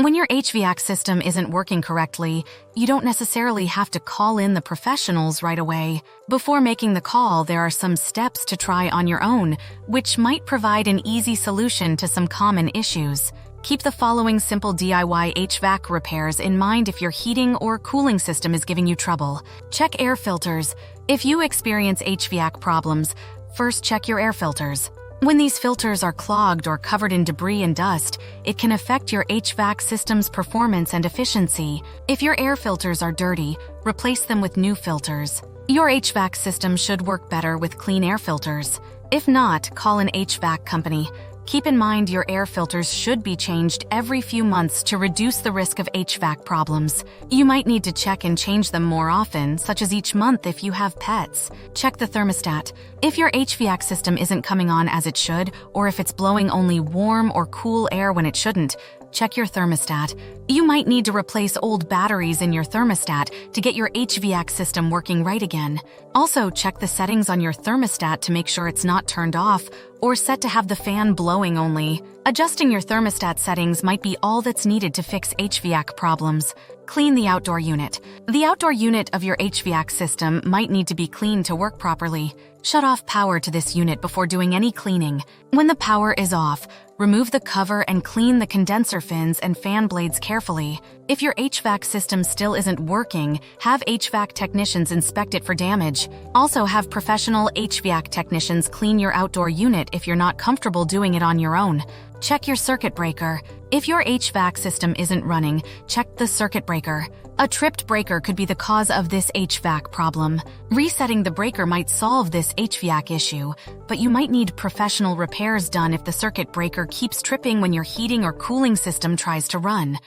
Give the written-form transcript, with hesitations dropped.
When your HVAC system isn't working correctly, you don't necessarily have to call in the professionals right away. Before making the call, there are some steps to try on your own, which might provide an easy solution to some common issues. Keep the following simple DIY HVAC repairs in mind if your heating or cooling system is giving you trouble. Check air filters. If you experience HVAC problems, first check your air filters. When these filters are clogged or covered in debris and dust, it can affect your HVAC system's performance and efficiency. If your air filters are dirty, replace them with new filters. Your HVAC system should work better with clean air filters. If not, call an HVAC company. Keep in mind your air filters should be changed every few months to reduce the risk of HVAC problems. You might need to check and change them more often, such as each month if you have pets. Check the thermostat. If your HVAC system isn't coming on as it should, or if it's blowing only warm or cool air when it shouldn't, check your thermostat. You might need to replace old batteries in your thermostat to get your HVAC system working right again. Also, check the settings on your thermostat to make sure it's not turned off or set to have the fan blowing only. Adjusting your thermostat settings might be all that's needed to fix HVAC problems. Clean the outdoor unit. The outdoor unit of your HVAC system might need to be cleaned to work properly. Shut off power to this unit before doing any cleaning. When the power is off, remove the cover and clean the condenser fins and fan blades carefully. If your HVAC system still isn't working, have HVAC technicians inspect it for damage. Also, have professional HVAC technicians clean your outdoor unit if you're not comfortable doing it on your own. Check your circuit breaker. If your HVAC system isn't running, check the circuit breaker. A tripped breaker could be the cause of this HVAC problem. Resetting the breaker might solve this HVAC issue, but you might need professional repairs done if the circuit breaker keeps tripping when your heating or cooling system tries to run.